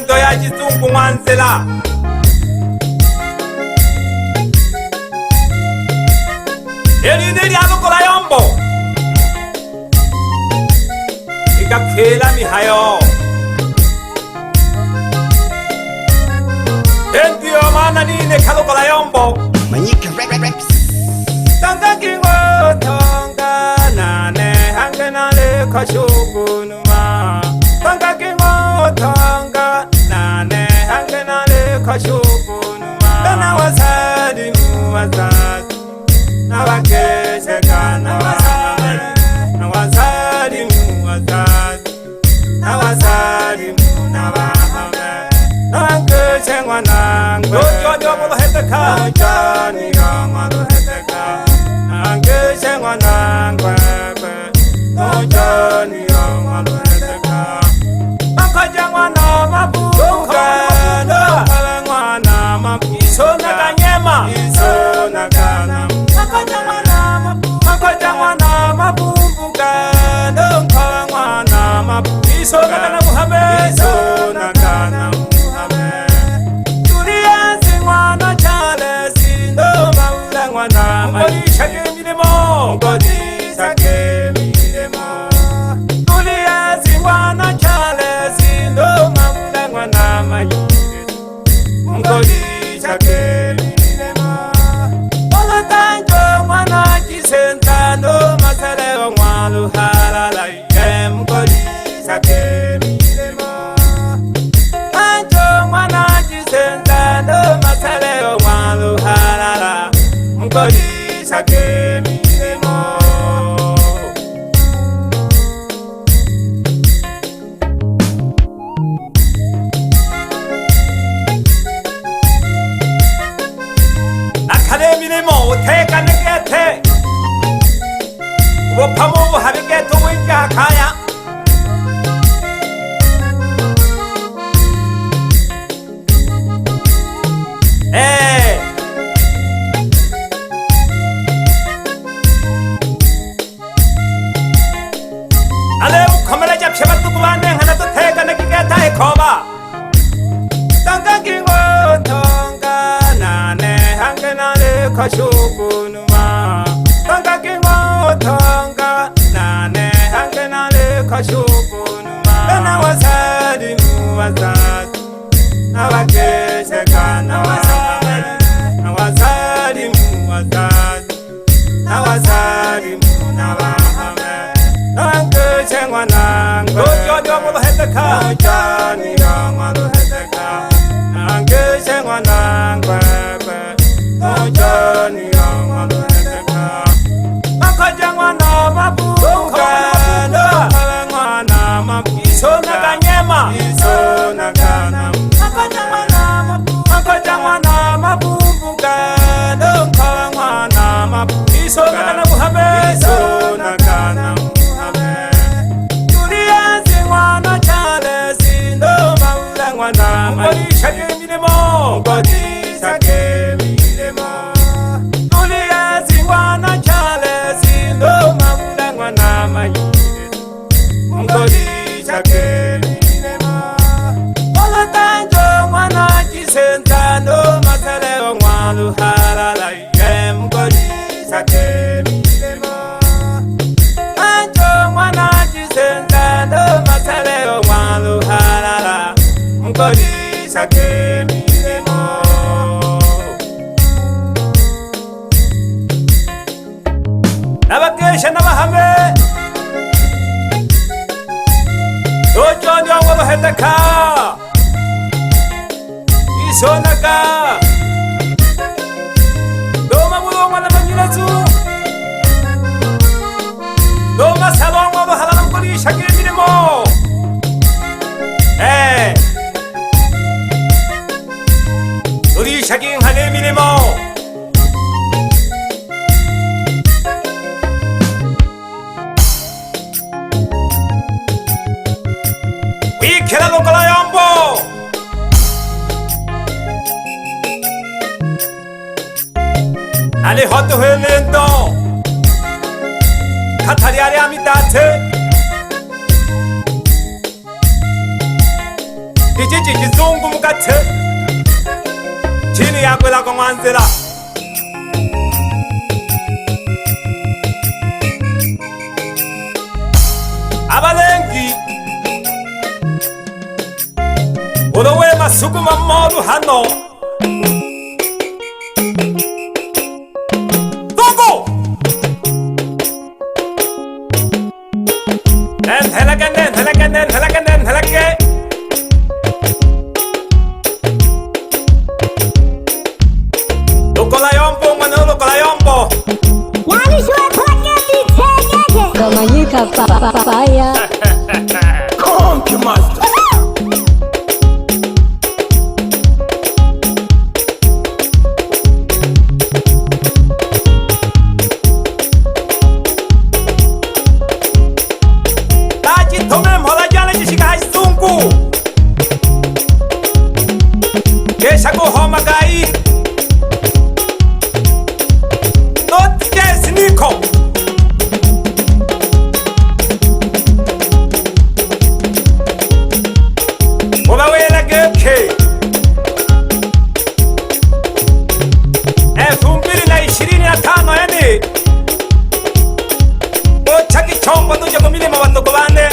ndo ya chizungu mwanzela elini lyalukola yombo ikakhela mihayo endiyo mana nine khalukola yombo Manyika Rex. tanga kingo tonga nane hangenale kashugunuma tanga kingo tonga nane hangenale kashugunuma kana wasadi muwasadi nawakesheka nawasadi muwasadi nawasadi munawahame nankeshengwa nangwe ojojo muloheteka ojani yamaluheteka nankeshengwa nangwe ojani yamaluheteka akajangwa na mabuka ndokalengwa na mabuka isona kanyema isona kana akajangwa na mabumbuka ndokalengwa na mabuka isona kana muhame isona kana muhame tulia singwana chale sindo maulengwa na maisha kimilimo kodisa kimilimo tulia singwana chale sindo maulengwa na maisha kodisa kimilimo ola tanjo mwana chisentano masaleo mwalu halala yem kodisa kimilimo anjo mwana chisentano masaleo mwalu halala kodisa kimilimo nakale milimo uteka negete ubopamo buhabigeto winja kaya ale ukomele japsheba tukubane hana to teka negeta ekoba tanga kingo tonga nane hangenale kashugunuma tanga kingo tonga nane hangenale kashugunuma kana wasadi muwasadi nawakesheka nawasadi muwasadi nawasadi munawahame nankeshengwa nangwe ojojo muloheteka ojani yamaluheteka nankeshengwa nangwe ojani yamaluheteka akajangwa na mabuka ndokalengwa na mabuka isona kanyema isona kana akajangwa na mabumbuka ndokalengwa na mabuka isona kana muhame isona kana muhame tulia singwana chale sindo maulengwa na maisha kimilimo kodisa kimilimo tulia singwana chale sindo maulengwa na maisha kodisa kimilimo ola tanjo mwana chisentano masaleo mwalu halala yem kodisa kimilimo anjo mwana chisentano masaleo mwalu halala kodisa kimilimo nabakesha nabahame ojoni wabahedeka isonaka doma mulongwa na manyirazu doma salongwa bahalala mkolisha kimilimo ulisha kinhane milimo wikela lokola yombo ale hoto helendo katari ale amitate Chichi chizungu mukathe chini yakwela komwanzela abalengi ulowe masukuma molu hano Togo Nenhelake Lokola yombo mano lokola yombo Yani şöyle plaketi çekeke. Domanyika papaya. Konki master Taji tome mhola jana jishika haisungu Kesha ko homa gai Not yes Nico Wawela geke Efumbili na 25 yani Ochaki chombo tuje kumilima wandogo bane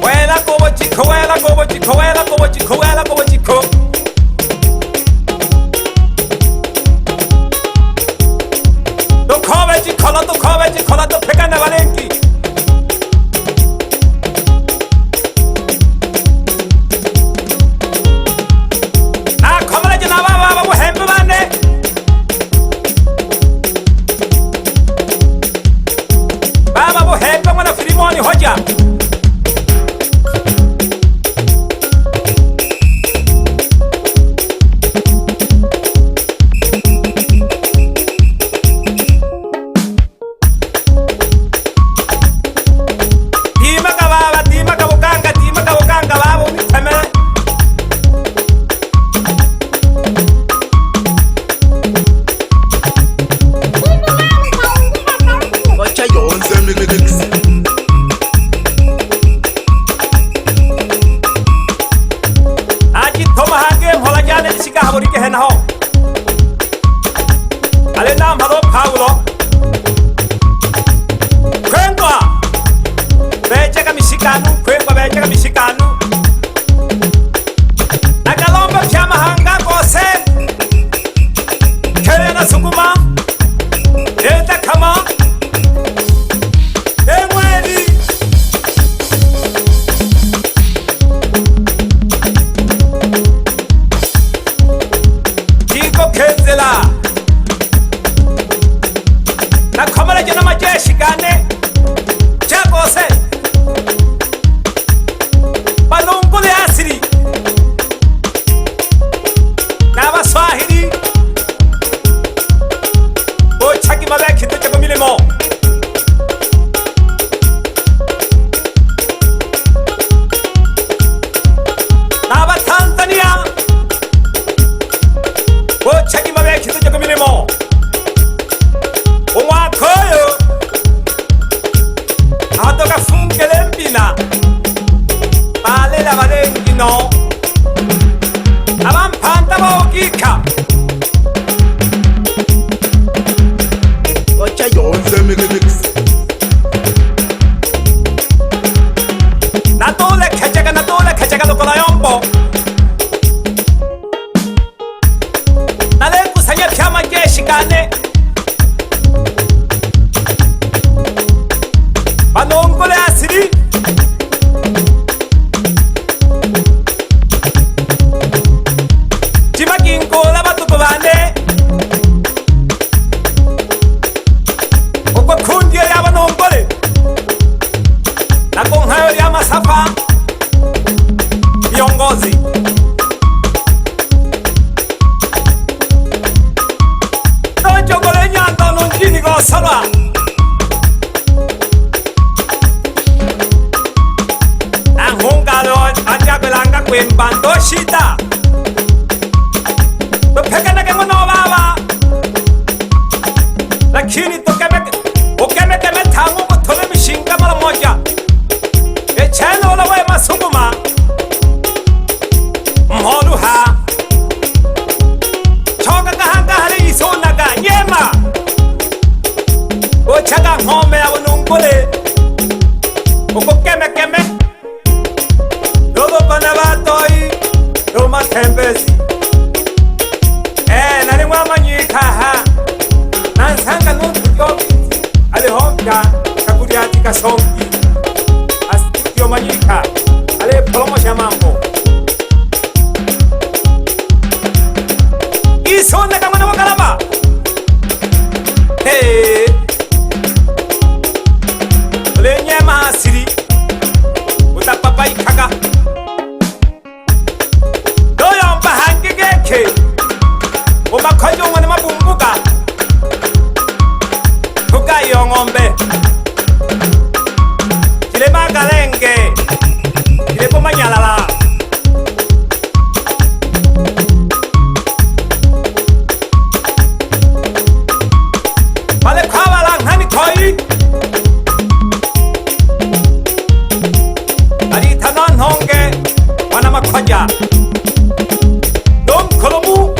Wela kobo chiko wela kobo chiko wela kobo chiko wela kobo chiko Dokobe chikola to peka na valenki Na komala jina baba buhembe bane Baba buhembe mwana filimoni hoja Timaka bukanga baba unitemele Wacha yonze mix. Aji toma hage mhola jane shika habori ke henho Ale nam hado Paulo Kwengwa Beche ka mishikanu Nakalomba pya mahanga kose Kere na sukuma Eta kama Emweni Jiko kenzela Nakomala jana majeshi gane Chakose Balungule asiri Naba Swahili Ochaki malaki tuche kumilimo Naba Tanzania Ochaki malaki tuche kumilimo Umwakoyo Atoka fungele mpina Bale la valengi no Abampanta baokika Wacha yonze mix. Natole kecheka lokola yombo Nale kusanya pya majeshi gane Banongole asiri Chimakinkola batuko bane Okwa kundi ya banongole Nakonghayo ya masafa Viongozi Nojogole nyanda nonjini gosala Ahungalo ajabelanga kwembando shida Topekana ke ngono baba Lakini ukeme tangu kutole mishinga mara moja chone kama na wakalaba hey lenye masiri utapapa ikaka doyo mbahange geke umakonyo ngone mabumbuka tukayo ngombe kile magalenge kile pomanyalala pale kwabala ngani koi ari tanon honge wana makoja dom kolomu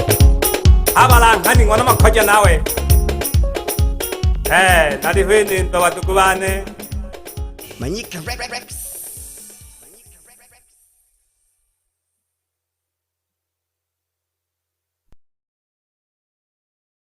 abala ngani wana makoja nawe nari hweni ndo watukubane Manyika Rex.